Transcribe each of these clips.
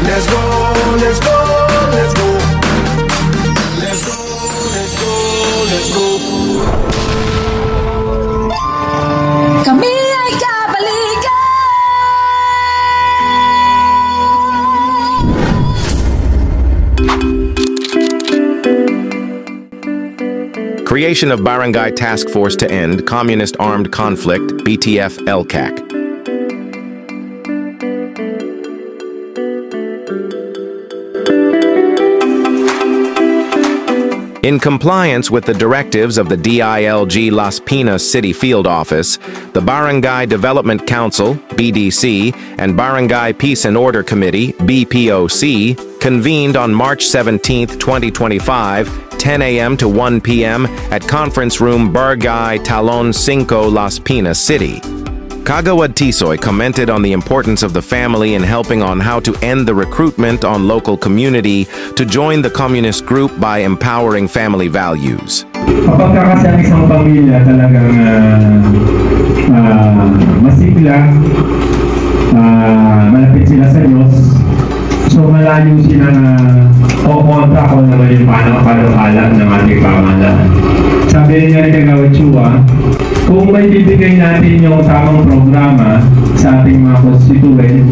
Let's go, let's go, let's go. Let's go, let's go, let's go. Kami ay kabalikan. Creation of Barangay Task Force to End Communist Armed Conflict, BTF-LCAC. In compliance with the directives of the DILG Las Piñas City Field Office, the Barangay Development Council, BDC, and Barangay Peace and Order Committee, BPOC, convened on March 17, 2025, 10 a.m. to 1 p.m. at Conference Room Barangay Talon 5, Las Piñas City. Kagawad Tisoy commented on the importance of the family in helping on how to end the recruitment on local community to join the communist group by empowering family values. Kapag kasi ang isang pamilya talagang masigla, malapit sila sa Diyos, so malayo sila na kukontra ko naman yung panukala ng ating pamahalaan. Sabi niya rin Kagawad Chua, kung may bibigay natin yung tamang programa sa ating mga constituent,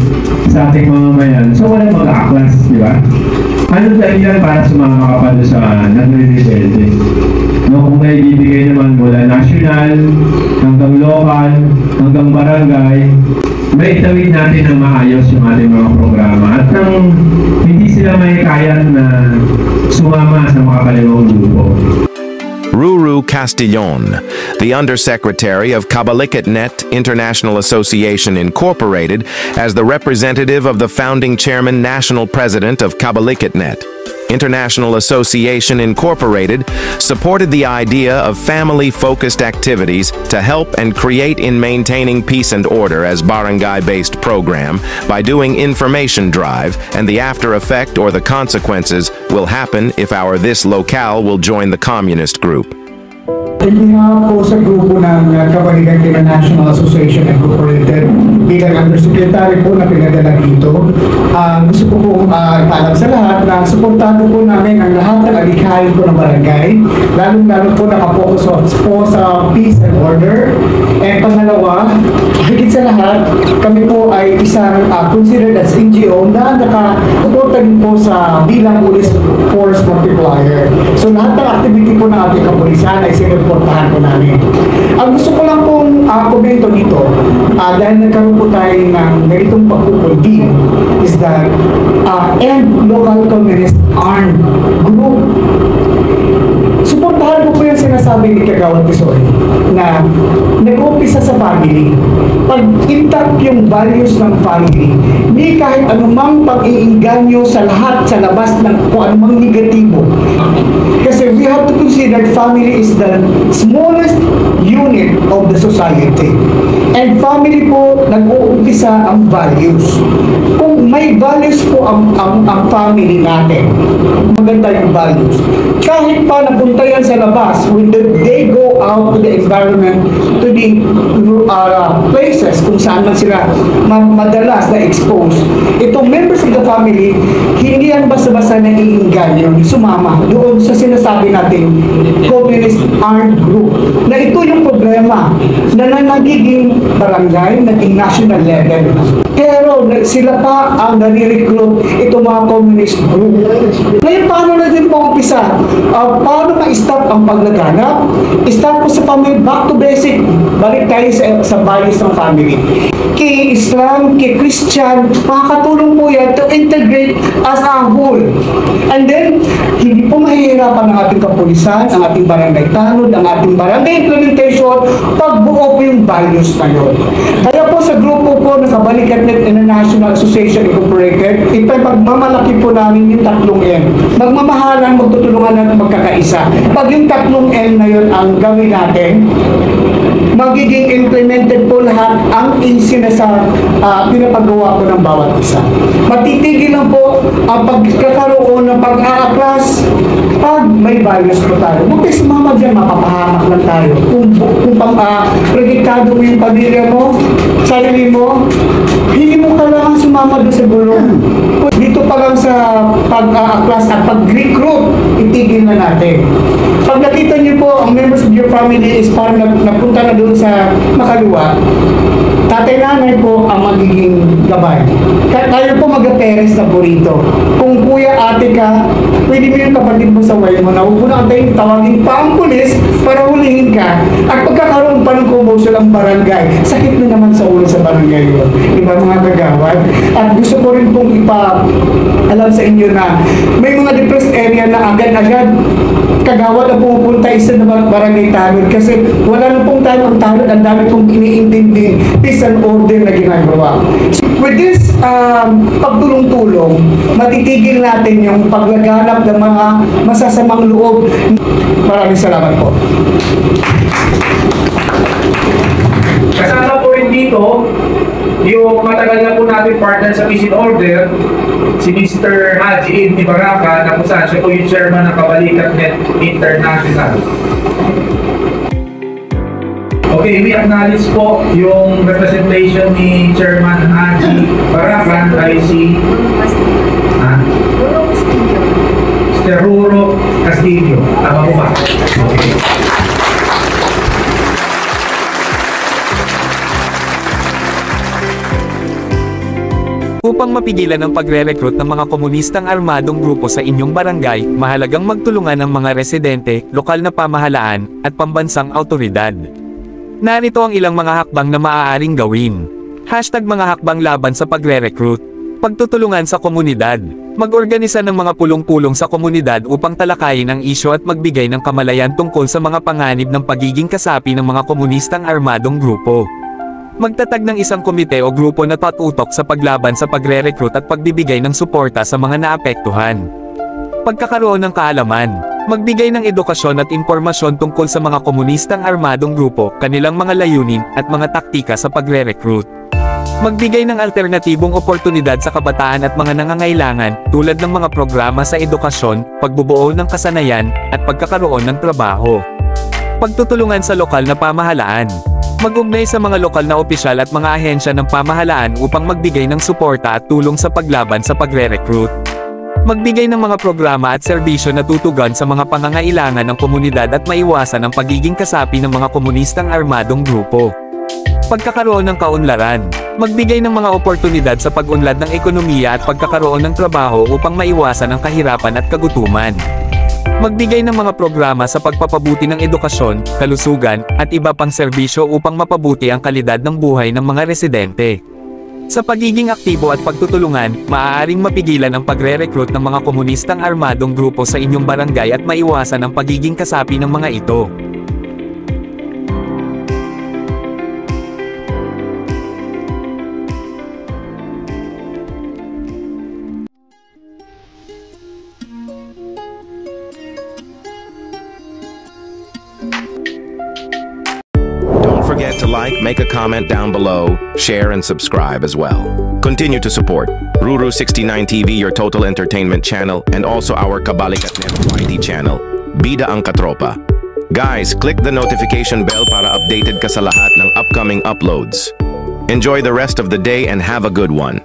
sa ating mga mayan, so walang mag-aaklas, di ba? Ano dahilan para sumama ka pa doon sa nagre-rebelde? No, kung may bibigay naman mula national, hanggang local, hanggang barangay, may itawid natin ng maayos yung ating mga programa at nang hindi sila may kaya na sumama sa makakaliwang grupo. Ruru Castillon, the Undersecretary of Kabalikitnet International Association Incorporated, as the representative of the founding chairman national president of Kabalikitnet International Association Incorporated, supported the idea of family-focused activities to help and create in maintaining peace and order as barangay-based program by doing information drive, and the after effect or the consequences will happen if our this locale will join the communist group. Hindi nga po sa grupo ng Kabalikan International Association Incorporated bilang undersecretary po na pinadala dito. Gusto ko pong ipaalam sa lahat na suportado po namin ang lahat ng alikhain po ng barangay, lalong-lalo po nakapokus po sa peace and order. And pangalawa, higit sa lahat, kami po ay isang considered as NGO na nakasuporta din po sa bilang police force multiplier. So lahat ng activity po ng ating kapulisan ay sinuportahan po namin. Ang gusto ko lang pong komento dito, dahil nagkaroon po tayo ng ganitong pagkukundi, is that end local communist armed group. Suportahan ko po yung sinasabi ni Kagawad Tisoy na nag-umpisa sa family. Pag intact yung values ng family, hindi kahit anumang pag-iinganyo sa lahat sa labas ng kung anumang negatibo. Kasi we have to consider family is the smallest unit of the society. And family po, nag-uumpisa ang values. Kung may values po ang family natin, maganda yung values. Kahit pa napunta yan sa labas, when they go out to the environment, to the places kung saan man sila madalas na expose, itong members of the family, hindi yan basta-basta naiinganyo, sumama doon sa sinasabi natin communist armed group. Na ito yung problema na nagiging barangay, naging national level. Pero sila pa ang nare-recruit itong mga communist group. Ngayon, paano na din po umpisa? Paano ma-stop ang paglaganap? Start po sa family, back to basic. Balik tayo sa values ng family. Kay Islam, kay Christian, makakatulong po yan to integrate as a whole. And then, hindi po mahihirapan ang ating kapulisan, ang ating barangay tanod, ang ating barangay implementation, pagbuo po yung values na yun. Kaya po sa grupo po na Kabalikitnet International Association Incorporated, ipagmamalaki po namin yung tatlong M. Magmamahalan, magtutulungan at magkakaisa. Pag yung tatlong M na yun ang gawin natin, magiging implemented po lahat ang pinapagawa ko ng bawat isa. Matitigil lang po ang pagkakaroon ng pag-aaklas pag may values po tayo. Huwag kayo sumama dyan, mapapahamak lang tayo. Kung proyektado mo yung pamilya mo, sarili mo, hindi mo kailangan sumama doon sa gulong. Dito pa lang sa pag-aaklas at pag-recruit, itigil na natin. Pag nakita niyo po, ang members of your family is parang napunta na doon sa makaliwa, tatay-nanay po ang magiging gabay. Tayo po mag-parents na po rito. Kung kuya, ate ka, pwede mo yung kapatid mo sa way mo na huwag mo na antayin, tawagin pa ang pulis para hulihin ka. At pagkakaroon pa ng commotion ang barangay, sakit na naman sa ulo sa barangay yun. Diba mga kagawad? At gusto ko rin pong alam sa inyo na may mga depressed area na agad-agad kagawad na pumupunta isa na barangay tanod kasi wala na pong tayo ang tanod, ang dami pong iniintindi peace and order na ginagawa. With this pagtulong-tulong, matitigil natin yung paglaganap ng mga masasamang loob. Maraming salamat po. Kasama po rin dito yung matagal na po natin partner sa Peace and Order, si Mr. Haji Ibni Baraka, na kung saan siya po yung chairman ng Kabalikat Net International. Okay, we acknowledge po yung representation ni Chairman Haji Baraka ay si Ruro Castillo. Tama po ba? Okay. Upang mapigilan ang pagre-recruit ng mga komunistang armadong grupo sa inyong barangay, mahalagang magtulungan ng mga residente, lokal na pamahalaan, at pambansang autoridad. Narito ang ilang mga hakbang na maaaring gawin. Hashtag mga hakbang laban sa pagre-recruit. Pagtutulungan sa komunidad. Mag-organisa ng mga pulong-pulong sa komunidad upang talakayin ang isyu at magbigay ng kamalayan tungkol sa mga panganib ng pagiging kasapi ng mga komunistang armadong grupo. Magtatag ng isang komite o grupo na tatutok sa paglaban sa pagre-recruit at pagbibigay ng suporta sa mga naapektuhan. Pagkakaroon ng kaalaman. Magbigay ng edukasyon at impormasyon tungkol sa mga komunistang armadong grupo, kanilang mga layunin, at mga taktika sa pagre-recruit. Magbigay ng alternatibong oportunidad sa kabataan at mga nangangailangan, tulad ng mga programa sa edukasyon, pagbubuo ng kasanayan, at pagkakaroon ng trabaho. Pagtutulungan sa lokal na pamahalaan. Mag-ugnay sa mga lokal na opisyal at mga ahensya ng pamahalaan upang magbigay ng suporta at tulong sa paglaban sa pagre-recruit. Magbigay ng mga programa at serbisyo na tutugon sa mga pangangailangan ng komunidad at maiwasan ang pagiging kasapi ng mga komunistang armadong grupo. Pagkakaroon ng kaunlaran. Magbigay ng mga oportunidad sa pag-unlad ng ekonomiya at pagkakaroon ng trabaho upang maiwasan ang kahirapan at kagutuman. Magbigay ng mga programa sa pagpapabuti ng edukasyon, kalusugan, at iba pang serbisyo upang mapabuti ang kalidad ng buhay ng mga residente. Sa pagiging aktibo at pagtutulungan, maaaring mapigilan ang pagre-recruit ng mga komunistang armadong grupo sa inyong barangay at maiwasan ang pagiging kasapi ng mga ito. Don't forget to like, make a comment down below, share and subscribe as well. Continue to support Ruru69 TV, your total entertainment channel, and also our Kabalikat Net YT channel, Bida ang Katropa. Guys, click the notification bell para updated ka sa lahat ng upcoming uploads. Enjoy the rest of the day and have a good one.